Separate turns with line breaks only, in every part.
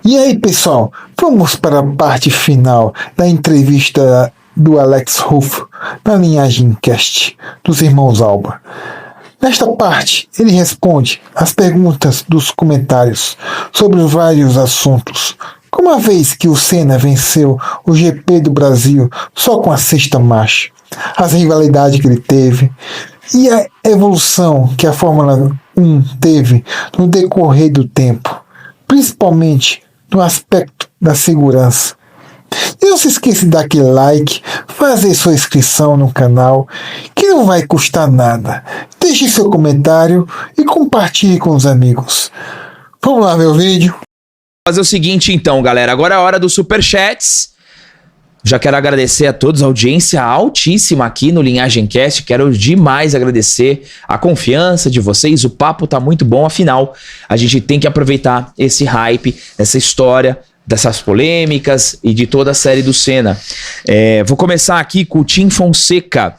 E aí, pessoal, vamos para a parte final da entrevista do Alex Ruffo na Linhagem Cast dos Irmãos Alba. Nesta parte, ele responde as perguntas dos comentários sobre vários assuntos, como a vez que o Senna venceu o GP do Brasil só com a sexta marcha, as rivalidades que ele teve e a evolução que a Fórmula 1 teve no decorrer do tempo, principalmente no aspecto da segurança. E não se esqueça de dar aquele like, fazer sua inscrição no canal, que não vai custar nada. Deixe seu comentário e compartilhe com os amigos. Vamos lá ver o vídeo?
Fazer o seguinte então, galera. Agora é a hora dos superchats. Já quero agradecer a todos, a audiência altíssima aqui no Linhagem Cast. Quero demais agradecer a confiança de vocês. O papo tá muito bom, afinal, a gente tem que aproveitar esse hype, essa história, dessas polêmicas e de toda a série do Senna. Vou começar aqui com o Tim Fonseca.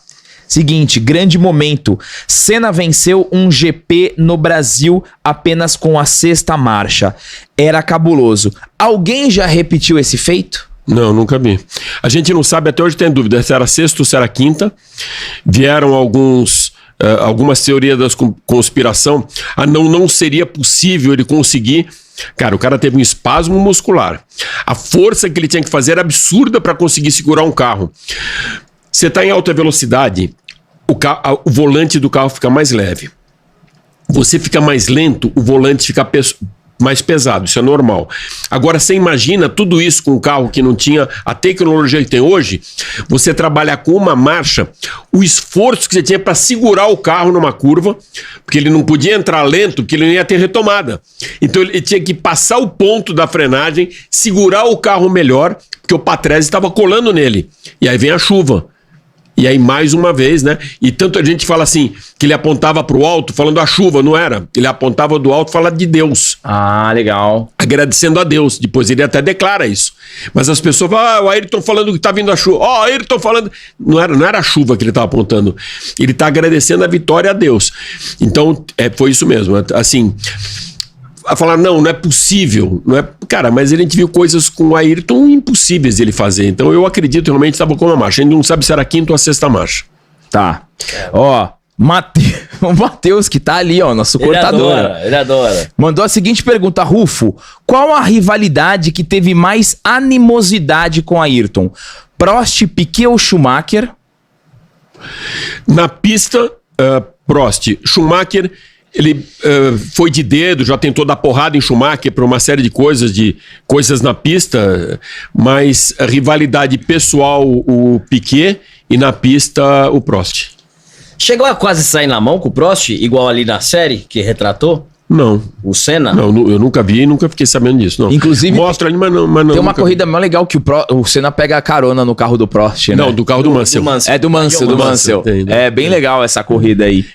Seguinte, grande momento. Senna venceu um GP no Brasil apenas com a sexta marcha. Era cabuloso. Alguém já repetiu esse feito?
Não, nunca vi. A gente não sabe, até hoje tem dúvida se era sexta ou se era quinta. Vieram algumas teorias da conspiração. Não seria possível ele conseguir. Cara, o cara teve um espasmo muscular. A força que ele tinha que fazer era absurda para conseguir segurar um carro. Você está em alta velocidade, o volante do carro fica mais leve. Você fica mais lento, o volante fica mais pesado, isso é normal. Agora, você imagina tudo isso com um carro que não tinha a tecnologia que tem hoje, você trabalhar com uma marcha, o esforço que você tinha para segurar o carro numa curva, porque ele não podia entrar lento, porque ele não ia ter retomada. Então ele tinha que passar o ponto da frenagem, segurar o carro melhor, porque o Patrese estava colando nele. E aí vem a chuva. E aí, mais uma vez, né? E tanto a gente fala assim, que ele apontava pro alto falando a chuva, não era? Ele apontava do alto falando de Deus.
Ah, legal.
Agradecendo a Deus. Depois ele até declara isso. Mas as pessoas falam, o Ayrton falando que tá vindo a chuva. Ó, o Ayrton falando... Não era a chuva que ele tava apontando. Ele tá agradecendo a vitória a Deus. Então, foi isso mesmo. Assim... A falar, não é possível, não é... Cara, mas a gente viu coisas com o Ayrton impossíveis de ele fazer. Então eu acredito que realmente estava com uma marcha. A gente não sabe se era a quinta ou a sexta marcha.
Tá. Ó, o Matheus, que tá ali, ó, nosso cortador.
Ele adora.
Mandou a seguinte pergunta, Rufo. Qual a rivalidade que teve mais animosidade com Ayrton? Prost, Piquet ou Schumacher?
Na pista, Prost. Schumacher... Ele foi de dedo, já tentou dar porrada em Schumacher por uma série de coisas na pista, mas a rivalidade pessoal o Piquet e na pista o Prost.
Chegou a quase sair na mão com o Prost, igual ali na série que retratou?
Não.
O Senna?
Não, eu nunca vi e nunca fiquei sabendo disso. Não.
Inclusive,
mostra ali, mas não.
Tem uma corrida mó legal que o Senna pega a carona no carro do Prost, né?
Não, do carro do Mansell.
É do Mansell. É bem legal essa corrida aí.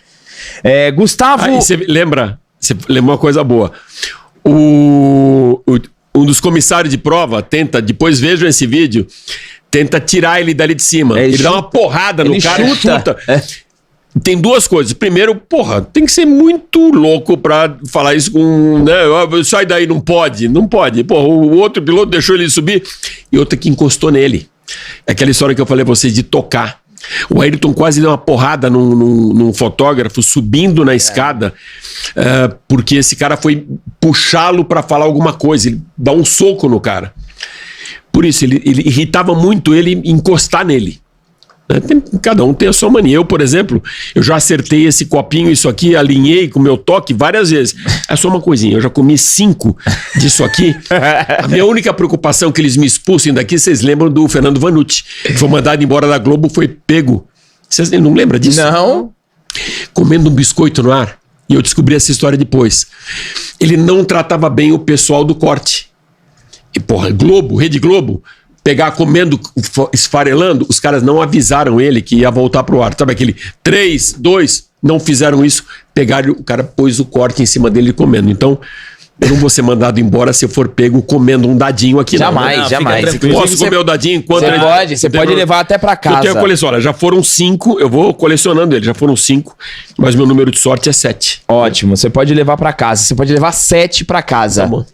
Gustavo...
Você lembra uma coisa boa. Um dos comissários de prova tenta, depois vejam esse vídeo, tenta tirar ele dali de cima. Ele dá uma porrada no cara e chuta. Tem duas coisas. Primeiro, tem que ser muito louco pra falar isso com... Né? Sai daí, não pode. Não pode. O outro piloto deixou ele subir e outro que encostou nele. É aquela história que eu falei pra vocês de tocar. O Ayrton quase deu uma porrada num fotógrafo subindo na escada, porque esse cara foi puxá-lo para falar alguma coisa, ele dá um soco no cara. Por isso, ele irritava muito ele encostar nele. Cada um tem a sua mania. Eu, por exemplo, eu já acertei esse copinho, isso aqui, alinhei com o meu toque várias vezes. É só uma coisinha, eu já comi 5 disso aqui. A minha única preocupação que eles me expulsem daqui, vocês lembram do Fernando Vanucci, que foi mandado embora da Globo, foi pego. Vocês não lembram disso?
Não.
Comendo um biscoito no ar. E eu descobri essa história depois. Ele não tratava bem o pessoal do corte. E Globo, Rede Globo, pegar comendo, esfarelando, os caras não avisaram ele que ia voltar pro ar. Sabe aquele 3, 2, não fizeram isso, pegaram, o cara pôs o corte em cima dele comendo. Então, eu não vou ser mandado embora se eu for pego comendo um dadinho aqui.
Jamais,
não.
jamais.
Posso comer o dadinho enquanto
Você pode levar até pra casa.
Eu tenho a coleção, olha, já foram 5, eu vou colecionando ele, já foram 5, mas meu número de sorte é 7.
Ótimo, você pode levar pra casa, você pode levar 7 pra casa.
Tá bom.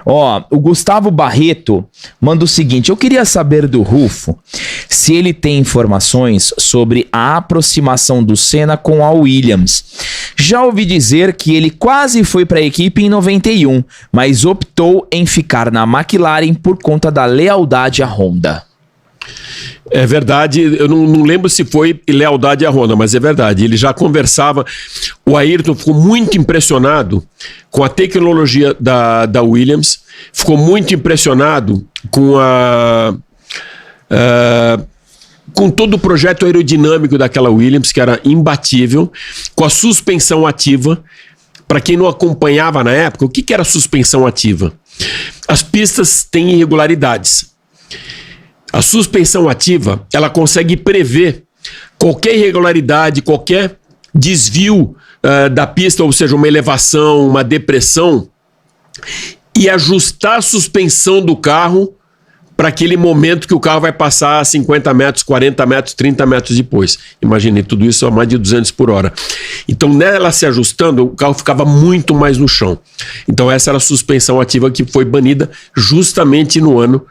Ó, o Gustavo Barreto manda o seguinte: eu queria saber do Rufo se ele tem informações sobre a aproximação do Senna com a Williams. Já ouvi dizer que ele quase foi para a equipe em 91, mas optou em ficar na McLaren por conta da lealdade à Honda.
É verdade, eu não lembro se foi lealdade à Honda, mas é verdade. Ele já conversava. O Ayrton ficou muito impressionado com a tecnologia da Williams, ficou muito impressionado com com todo o projeto aerodinâmico daquela Williams, que era imbatível, com a suspensão ativa. Para quem não acompanhava na época, o que era suspensão ativa? As pistas têm irregularidades. A suspensão ativa, ela consegue prever qualquer irregularidade, qualquer desvio da pista, ou seja, uma elevação, uma depressão, e ajustar a suspensão do carro para aquele momento que o carro vai passar 50 metros, 40 metros, 30 metros depois. Imaginei tudo isso a mais de 200 por hora. Então, nela se ajustando, o carro ficava muito mais no chão. Então, essa era a suspensão ativa que foi banida justamente no ano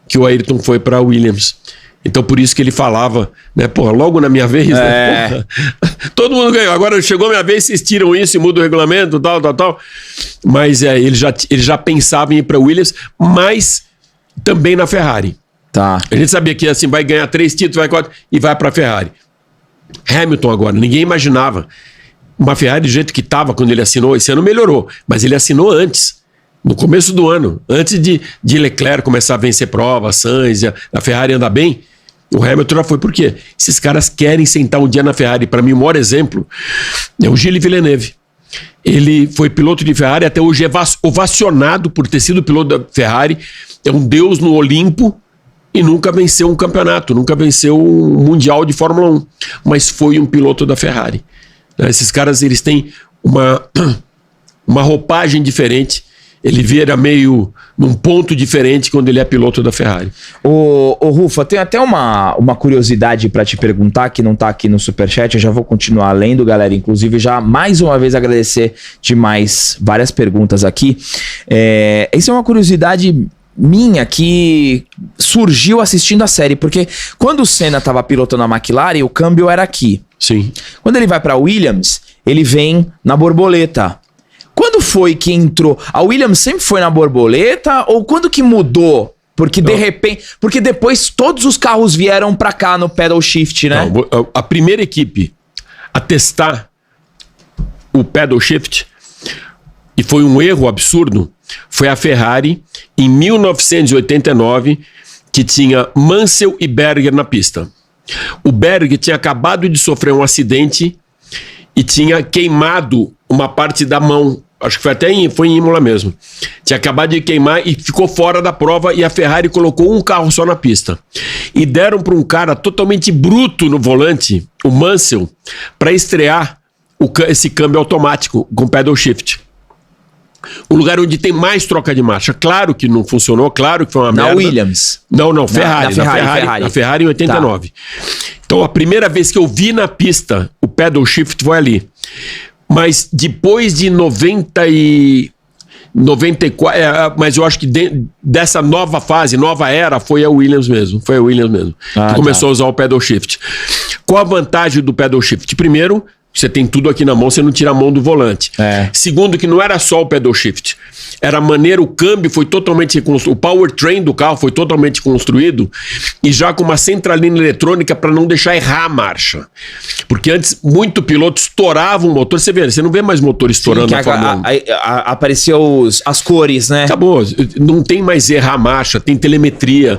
que o Ayrton foi para a Williams. Então, por isso que ele falava, né, porra, logo na minha vez, né, porra, todo mundo ganhou, agora chegou a minha vez, vocês tiram isso e mudam o regulamento, tal. Mas ele já pensava em ir para a Williams, mas também na Ferrari.
Tá.
A gente sabia que assim, vai ganhar 3 títulos, vai 4, e vai para a Ferrari. Hamilton agora, ninguém imaginava. Uma Ferrari do jeito que estava quando ele assinou, esse ano melhorou, mas ele assinou antes. No começo do ano, antes de Leclerc começar a vencer prova, Sainz, a Ferrari andar bem, o Hamilton já foi. Por quê? Esses caras querem sentar um dia na Ferrari. Para mim, o maior exemplo é o Gilles Villeneuve. Ele foi piloto de Ferrari, até hoje é ovacionado por ter sido piloto da Ferrari, é um deus no Olimpo e nunca venceu um campeonato, nunca venceu um mundial de Fórmula 1, mas foi um piloto da Ferrari. Esses caras, eles têm uma roupagem diferente. Ele vira meio num ponto diferente quando ele é piloto da Ferrari.
Ô Rufa, tem até uma curiosidade pra te perguntar que não tá aqui no Superchat. Eu já vou continuar lendo, galera. Inclusive, já mais uma vez agradecer demais várias perguntas aqui. Essa é uma curiosidade minha que surgiu assistindo a série, porque quando o Senna tava pilotando a McLaren, o câmbio era aqui.
Sim.
Quando ele vai pra Williams, ele vem na borboleta. Quando foi que entrou? A Williams sempre foi na borboleta ou quando que mudou? Porque de repente, porque depois todos os carros vieram pra cá no pedal shift, né?
Não, a primeira equipe a testar o pedal shift, e foi um erro absurdo, foi a Ferrari em 1989, que tinha Mansell e Berger na pista. O Berger tinha acabado de sofrer um acidente e tinha queimado uma parte da mão. Acho que foi em Imola mesmo. Tinha acabado de queimar e ficou fora da prova, e a Ferrari colocou um carro só na pista. E deram para um cara totalmente bruto no volante, o Mansell, para estrear esse câmbio automático com pedal shift. O lugar onde tem mais troca de marcha. Claro que não funcionou, claro que foi uma merda.
Na Williams?
Não, Ferrari. Na Ferrari em 89. Tá. Então, a primeira vez que eu vi na pista o pedal shift foi ali. Mas depois de 94, mas eu acho que dessa nova fase, nova era, foi a Williams mesmo. Que começou a usar o pedal shift. Qual a vantagem do pedal shift? Primeiro, você tem tudo aqui na mão, você não tira a mão do volante. Segundo, que não era só o pedal shift. Era a maneira, o câmbio foi totalmente reconstruído, o powertrain do carro foi totalmente construído, e já com uma centralina eletrônica para não deixar errar a marcha. Porque antes, muito piloto estourava um motor. Você não vê mais motor estourando na Fórmula 1.
Apareceu as cores, né?
Acabou. Não tem mais errar a marcha, tem telemetria.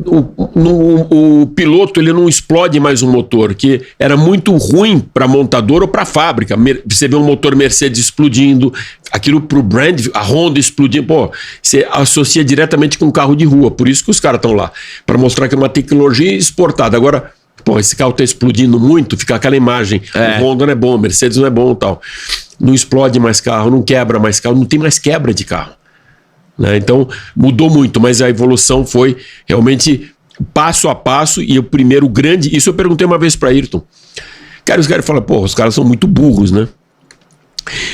O piloto, ele não explode mais um motor, que era muito ruim para montador ou para fábrica. Você vê um motor Mercedes explodindo, aquilo pro brand, a Honda explodindo, você associa diretamente com um carro de rua. Por isso que os caras estão lá, para mostrar que é uma tecnologia exportada. Agora, esse carro tá explodindo muito, fica aquela imagem, o Honda não é bom, Mercedes não é bom e tal. não explode mais carro, não quebra mais carro, não tem mais quebra de carro. Né? Então, mudou muito, mas a evolução foi realmente passo a passo, e o primeiro grande... Isso eu perguntei uma vez para Ayrton. Cara, os caras falam, pô, os caras são muito burros, né?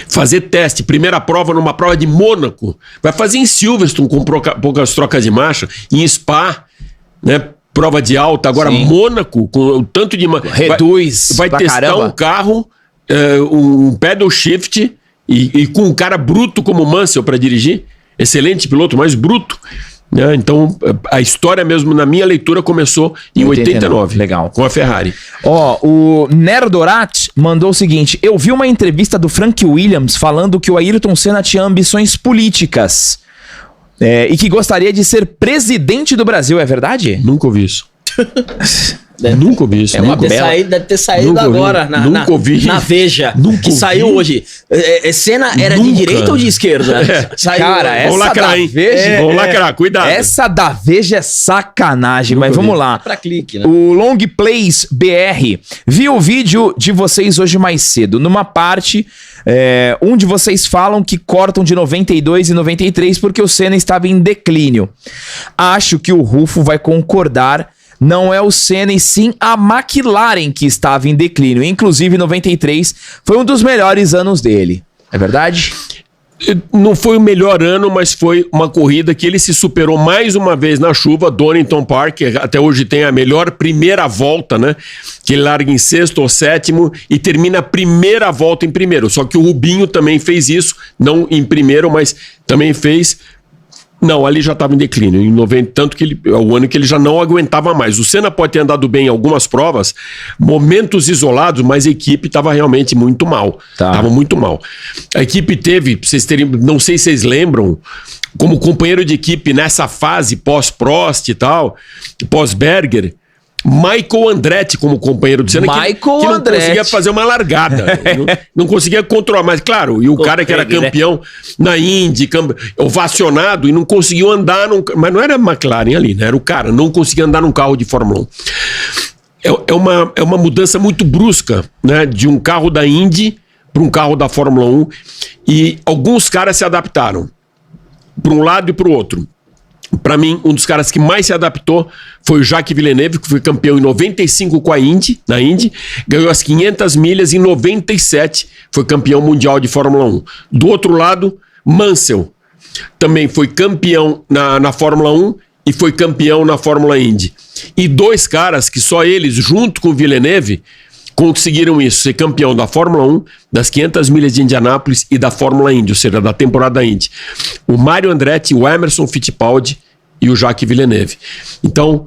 Fazer teste, primeira prova numa prova de Mônaco, vai fazer em Silverstone com poucas trocas de marcha, em Spa, né? Prova de alta, agora Sim. Mônaco, com o tanto de...
Reduz
vai testar caramba. Um carro, um pedal shift, e com um cara bruto como o Mansell para dirigir, excelente piloto, mas bruto. Né? Então, a história mesmo, na minha leitura, começou em 89.
Legal.
Com a Ferrari.
O Nerdorat mandou o seguinte: eu vi uma entrevista do Frank Williams falando que o Ayrton Senna tinha ambições políticas e que gostaria de ser presidente do Brasil, é verdade?
Nunca ouvi isso. Nunca ouvi isso.
Deve ter saído agora na Veja, que saiu hoje. Senna era de direita ou de esquerda?
Saiu, cara,
vamos lacrar, hein? Vamos lacrar, cuidado.
Essa da Veja é sacanagem, mas vamos lá.
Pra clique, né?
O Long Plays BR viu o vídeo de vocês hoje mais cedo. Numa parte, onde vocês falam que cortam de 92 e 93 porque o Senna estava em declínio. Acho que o Rufo vai concordar. Não é o Senna e sim a McLaren que estava em declínio. Inclusive, 93 foi um dos melhores anos dele. É verdade?
Não foi o melhor ano, mas foi uma corrida que ele se superou mais uma vez na chuva. Donington Park, até hoje tem a melhor primeira volta, né? Que ele larga em sexto ou sétimo e termina a primeira volta em primeiro. Só que o Rubinho também fez isso, não em primeiro, mas também fez... Não, ali já estava em declínio, em 90, tanto que é o ano que ele já não aguentava mais. O Senna pode ter andado bem em algumas provas, momentos isolados, mas a equipe estava realmente muito mal. Estava muito mal. A equipe teve, pra vocês terem, não sei se vocês lembram, como companheiro de equipe nessa fase pós-Prost e tal, pós-Berger, Michael Andretti como companheiro do Senna, que não conseguia fazer uma largada, não conseguia controlar, mas claro, e o cara que era campeão na Indy, ovacionado, e não conseguiu andar, mas não era a McLaren ali, né? Era o cara, não conseguia andar num carro de Fórmula 1. É uma mudança muito brusca, né? De um carro da Indy para um carro da Fórmula 1, e alguns caras se adaptaram para um lado e para o outro. Para mim, um dos caras que mais se adaptou foi o Jacques Villeneuve, que foi campeão em 95 com a Indy, na Indy, ganhou as 500 milhas em 97, foi campeão mundial de Fórmula 1. Do outro lado, Mansell, também foi campeão na Fórmula 1 e foi campeão na Fórmula Indy. E dois caras que só eles, junto com o Villeneuve, conseguiram isso, ser campeão da Fórmula 1, das 500 milhas de Indianápolis e da Fórmula Indy, ou seja, da temporada Indy. O Mario Andretti, o Emerson Fittipaldi e o Jacques Villeneuve. Então,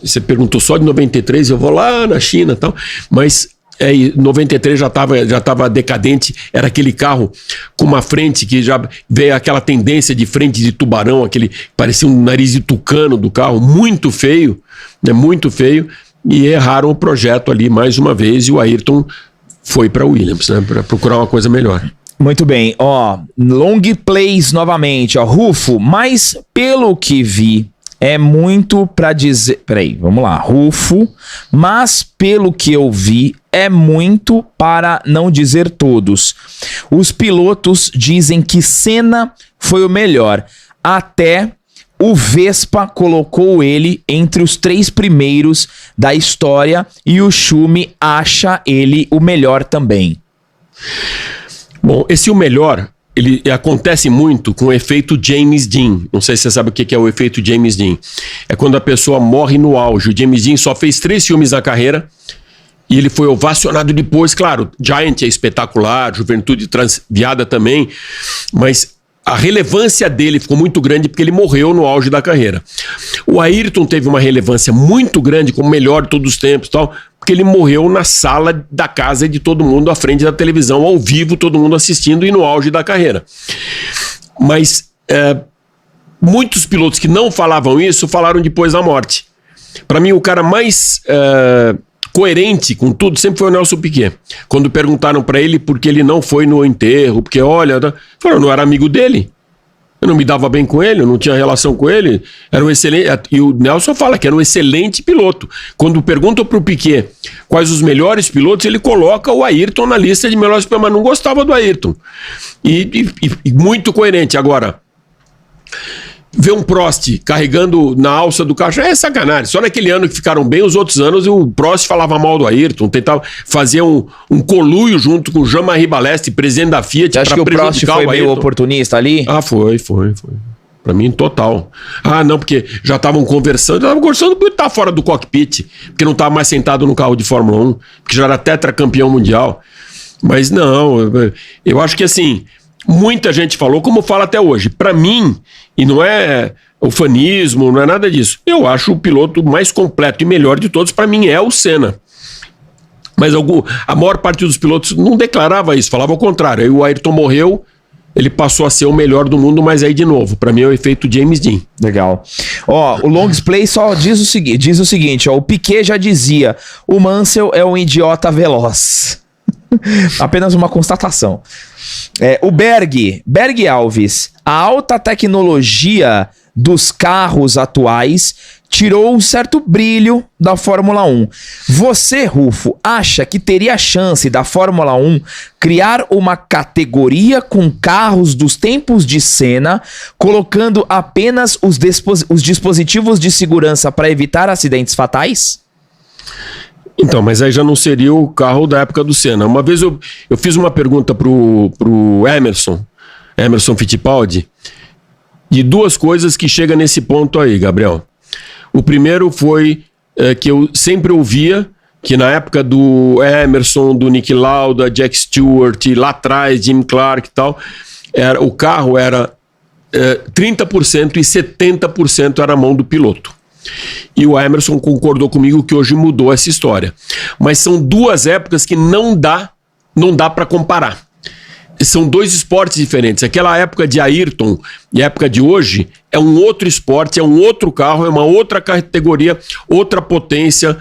você perguntou só de 93, eu vou lá na China e tal, mas 93 já estava decadente, era aquele carro com uma frente que já veio aquela tendência de frente de tubarão, aquele parecia um nariz de tucano do carro, muito feio, né, muito feio. E erraram o projeto ali mais uma vez, e o Ayrton foi para Williams, né, para procurar uma coisa melhor.
Muito bem, Long Plays novamente, Rufo, mas pelo que vi, é muito para dizer... Peraí, vamos lá, Rufo, mas pelo que eu vi, é muito para não dizer todos. Os pilotos dizem que Senna foi o melhor, até... O Vespa colocou ele entre os 3 primeiros da história e o Schumi acha ele o melhor também.
Bom, esse o melhor, ele acontece muito com o efeito James Dean. Não sei se você sabe o que é o efeito James Dean. É quando a pessoa morre no auge. O James Dean só fez 3 filmes na carreira e ele foi ovacionado depois. Claro, Giant é espetacular, Juventude Transviada também, mas... A relevância dele ficou muito grande porque ele morreu no auge da carreira. O Ayrton teve uma relevância muito grande, como melhor de todos os tempos e tal, porque ele morreu na sala da casa de todo mundo, à frente da televisão, ao vivo, todo mundo assistindo e no auge da carreira. Mas muitos pilotos que não falavam isso, falaram depois da morte. Para mim, o cara mais... coerente com tudo sempre foi o Nelson Piquet. Quando perguntaram para ele por que ele não foi no enterro, porque olha, falou, não era amigo dele. Eu não me dava bem com ele, eu não tinha relação com ele. Era um excelente. E o Nelson fala que era um excelente piloto. Quando perguntam pro Piquet quais os melhores pilotos, ele coloca o Ayrton na lista de melhores pilotos, mas não gostava do Ayrton. E muito coerente. Agora, ver um Prost carregando na alça do carro é sacanagem. Só naquele ano que ficaram bem, os outros anos o Prost falava mal do Ayrton, tentava fazer um coluio junto com o Jean-Marie Balestre, presidente da Fiat.
Você acha que o Prost foi meio oportunista ali?
Ah, foi. Pra mim, total. Ah, não, porque já estavam conversando. Estavam conversando porque estava fora do cockpit, porque não estava mais sentado no carro de Fórmula 1, porque já era tetracampeão mundial. Mas não, eu acho que assim, muita gente falou, como fala até hoje. Pra mim, e não é ufanismo, não é nada disso. Eu acho o piloto mais completo e melhor de todos, pra mim, é o Senna. Mas a maior parte dos pilotos não declarava isso, falava o contrário. Aí o Ayrton morreu, ele passou a ser o melhor do mundo, mas aí de novo, pra mim é o efeito James Dean.
Legal. Ó, o Long Play só diz o seguinte, ó, o Piquet já dizia, o Mansell é um idiota veloz. Apenas uma constatação. O Berg Alves, a alta tecnologia dos carros atuais tirou um certo brilho da Fórmula 1. Você, Rufo, acha que teria chance da Fórmula 1 criar uma categoria com carros dos tempos de Senna, colocando apenas os dispositivos de segurança para evitar acidentes fatais?
Então, mas aí já não seria o carro da época do Senna. Uma vez eu fiz uma pergunta pro Emerson Fittipaldi, de duas coisas que chegam nesse ponto aí, Gabriel. O primeiro foi que eu sempre ouvia que na época do Emerson, do Niki Lauda, Jack Stewart, lá atrás, Jim Clark e tal, o carro era 30% e 70% era a mão do piloto. E o Emerson concordou comigo que hoje mudou essa história. Mas são duas épocas que não dá para comparar. São dois esportes diferentes. Aquela época de Ayrton e a época de hoje é um outro esporte, é um outro carro, é uma outra categoria, outra potência,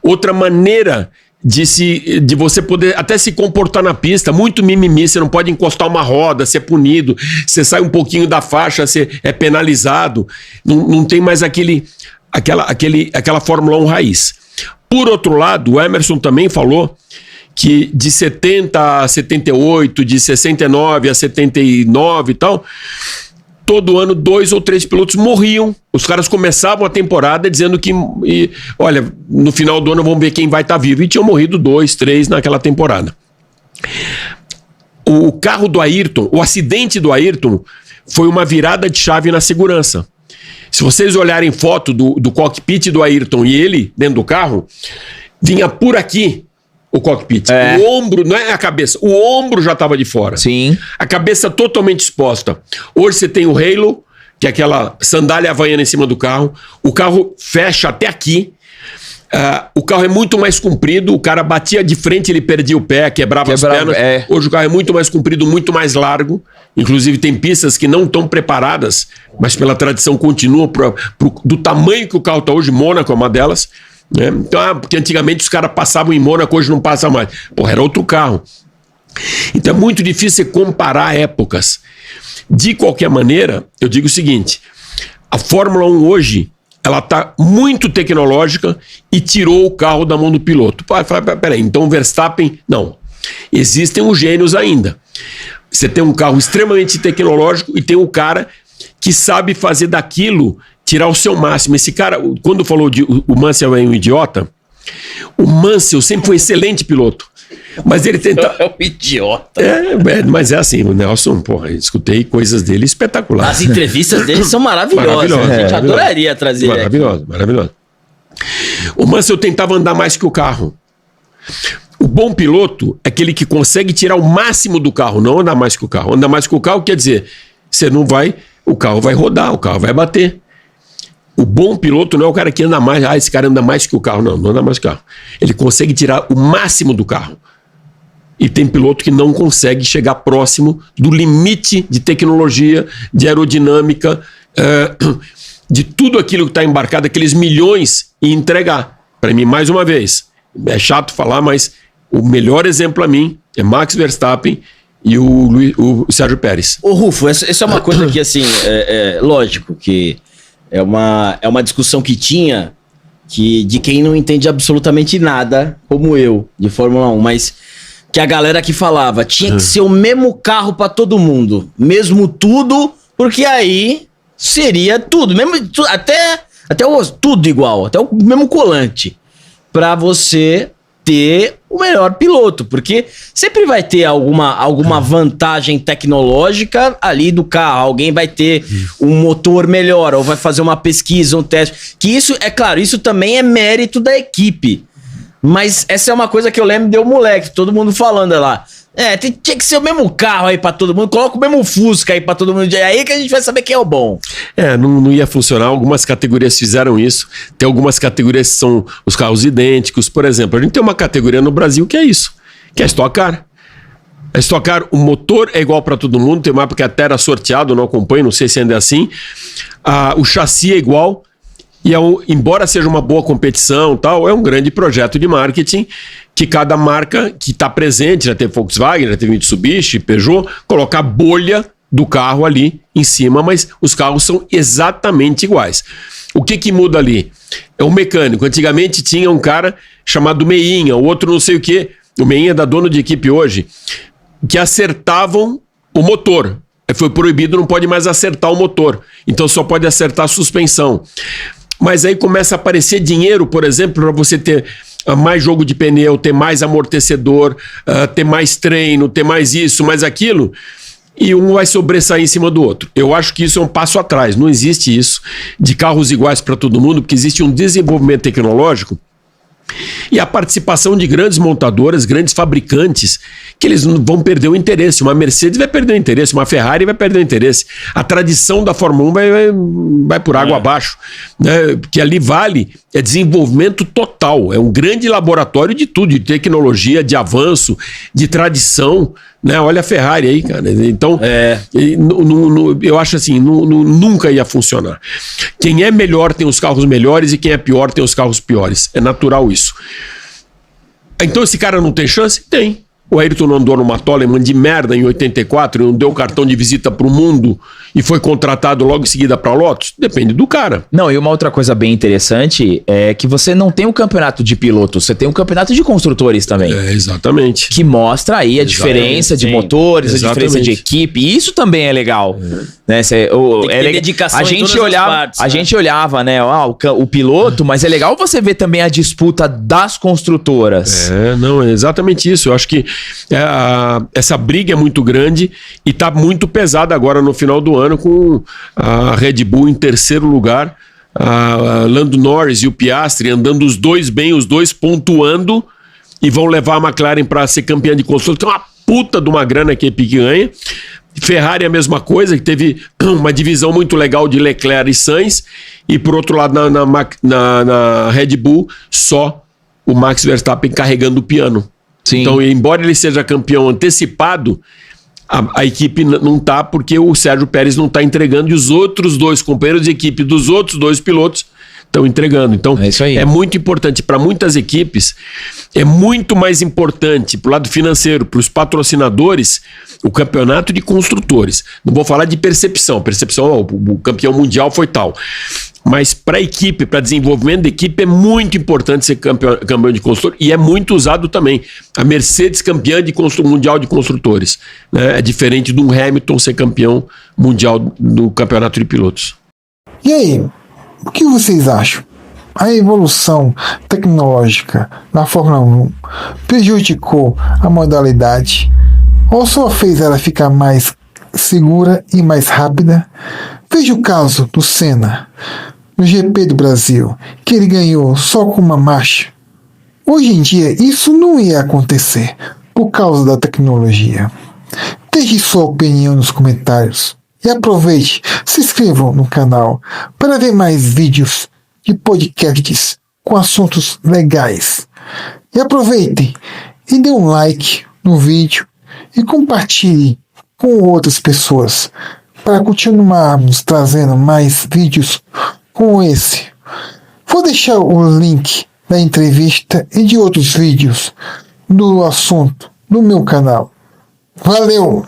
outra maneira de você poder até se comportar na pista. Muito mimimi, você não pode encostar uma roda, ser punido, você sai um pouquinho da faixa, você é penalizado. Não tem mais aquela Fórmula 1 raiz. Por outro lado, o Emerson também falou que de 70 a 78, de 69 a 79 e tal, todo ano 2 ou 3 pilotos morriam. Os caras começavam a temporada dizendo que, olha, no final do ano vamos ver quem vai estar vivo. E tinham morrido 2, 3 naquela temporada. O carro do Ayrton, o acidente do Ayrton, foi uma virada de chave na segurança. Se vocês olharem foto do cockpit do Ayrton e ele dentro do carro, vinha por aqui o cockpit. O ombro, não é a cabeça, o ombro já estava de fora.
Sim.
A cabeça totalmente exposta. Hoje você tem o halo, que é aquela sandália havaiana em cima do carro. O carro fecha até aqui. O carro é muito mais comprido. O cara batia de frente, ele perdia o pé, quebrava as pernas. Hoje o carro é muito mais comprido, muito mais largo. Inclusive tem pistas que não estão preparadas, mas pela tradição continuam do tamanho que o carro está hoje. Mônaco é uma delas. Né? Então, porque antigamente os caras passavam em Mônaco, hoje não passa mais. Porra, era outro carro. Então é muito difícil comparar épocas. De qualquer maneira, eu digo o seguinte: a Fórmula 1 hoje, ela está muito tecnológica e tirou o carro da mão do piloto. Peraí, então o Verstappen... Não. Existem os gênios ainda. Você tem um carro extremamente tecnológico e tem um cara que sabe fazer daquilo, tirar o seu máximo. Esse cara, quando falou o Mansell é um idiota, o Mansell sempre foi um excelente piloto. Mas ele tenta...
É um idiota.
Mas é assim, o Nelson, porra, eu escutei coisas dele espetaculares.
As entrevistas dele são maravilhosas. A gente adoraria trazer.
Maravilhoso. O Mansell tentava andar mais que o carro. O bom piloto é aquele que consegue tirar o máximo do carro, não andar mais que o carro. Andar mais que o carro quer dizer, você não vai, o carro vai rodar, o carro vai bater. O bom piloto não é o cara que anda mais, esse cara anda mais que o carro. Não anda mais que o carro. Ele consegue tirar o máximo do carro. E tem piloto que não consegue chegar próximo do limite de tecnologia, de aerodinâmica, de tudo aquilo que está embarcado, aqueles milhões, e entregar. Para mim, mais uma vez, é chato falar, mas o melhor exemplo a mim é Max Verstappen e o Sérgio Pérez.
Ô Rufo, essa é uma coisa que, assim, lógico que é uma discussão que tinha de quem não entende absolutamente nada, como eu, de Fórmula 1, mas que a galera que falava, tinha que ser o mesmo carro pra todo mundo, mesmo tudo, porque aí seria tudo, mesmo até tudo igual, até o mesmo colante, pra você ter o melhor piloto, porque sempre vai ter alguma vantagem tecnológica ali do carro, alguém vai ter um motor melhor, ou vai fazer uma pesquisa, um teste, que isso, é claro, isso também é mérito da equipe, mas essa é uma coisa que eu lembro de eu moleque, todo mundo falando lá, tinha que ser o mesmo carro aí pra todo mundo, coloca o mesmo Fusca aí pra todo mundo, é aí que a gente vai saber quem é o bom.
Não ia funcionar, algumas categorias fizeram isso, tem algumas categorias que são os carros idênticos, por exemplo, a gente tem uma categoria no Brasil que é isso, que é a Stock Car. A Stock Car, o motor é igual pra todo mundo, tem uma época que até era sorteado, não acompanho, não sei se ainda é assim, o chassi é igual, e embora seja uma boa competição, tal, é um grande projeto de marketing que cada marca que está presente, já teve Volkswagen, já teve Mitsubishi, Peugeot, coloca a bolha do carro ali em cima, mas os carros são exatamente iguais. O que muda ali? É o mecânico. Antigamente tinha um cara chamado Meinha, o outro não sei o quê, o Meinha da dono de equipe hoje, que acertavam o motor. Foi proibido, não pode mais acertar o motor. Então só pode acertar a suspensão. Mas aí começa a aparecer dinheiro, por exemplo, para você ter mais jogo de pneu, ter mais amortecedor, ter mais treino, ter mais isso, mais aquilo, e um vai sobressair em cima do outro. Eu acho que isso é um passo atrás. Não existe isso de carros iguais para todo mundo, porque existe um desenvolvimento tecnológico e a participação de grandes montadoras, grandes fabricantes, que eles vão perder o interesse. Uma Mercedes vai perder o interesse, uma Ferrari vai perder o interesse. A tradição da Fórmula 1 vai por água abaixo. Né? Porque ali é desenvolvimento total. É um grande laboratório de tudo, de tecnologia, de avanço, de tradição. Né? Olha a Ferrari aí, cara. Então, eu acho assim, nunca ia funcionar. Quem é melhor tem os carros melhores e quem é pior tem os carros piores. É natural isso. Então esse cara não tem chance? Tem. O Ayrton não andou numa Toleman de merda em 84 e não deu cartão de visita pro mundo e foi contratado logo em seguida pra Lotus? Depende do cara.
Não, e uma outra coisa bem interessante é que você não tem um campeonato de pilotos, você tem um campeonato de construtores também.
Exatamente.
Que mostra aí a diferença de motores, a diferença de equipe, e isso também é legal. Né?
Dedicação
a gente olhava, né, o piloto, mas é legal você ver também a disputa das construtoras.
É exatamente isso. Eu acho que essa briga é muito grande e tá muito pesada agora no final do ano com a Red Bull em terceiro lugar, a Lando Norris e o Piastri andando os dois bem, os dois pontuando e vão levar a McLaren para ser campeã de construtores. Então, uma puta de uma grana que a Epic ganha. Ferrari é a mesma coisa, que teve uma divisão muito legal de Leclerc e Sainz, e por outro lado na Red Bull só o Max Verstappen carregando o piano. Sim. Então, embora ele seja campeão antecipado, a equipe não tá, porque o Sérgio Pérez não tá entregando e os outros dois companheiros de equipe dos outros dois pilotos estão entregando. Então, é muito importante para muitas equipes, é muito mais importante pro lado financeiro, para os patrocinadores, o campeonato de construtores. Não vou falar de percepção, o campeão mundial foi tal. Mas para a equipe, para desenvolvimento da equipe, é muito importante ser campeão de construtor e é muito usado também. A Mercedes campeã mundial de construtores. Né? É diferente de um Hamilton ser campeão mundial do campeonato de pilotos.
E aí, o que vocês acham? A evolução tecnológica na Fórmula 1 prejudicou a modalidade ou só fez ela ficar mais segura e mais rápida? Veja o caso do Senna no GP do Brasil, que ele ganhou só com uma marcha. Hoje em dia isso não ia acontecer por causa da tecnologia. Deixe sua opinião nos comentários e aproveite, se inscrevam no canal para ver mais vídeos de podcasts com assuntos legais. E aproveitem e dê um like no vídeo e compartilhe com outras pessoas para continuarmos trazendo mais vídeos como esse. Vou deixar o link da entrevista e de outros vídeos do assunto no meu canal. Valeu!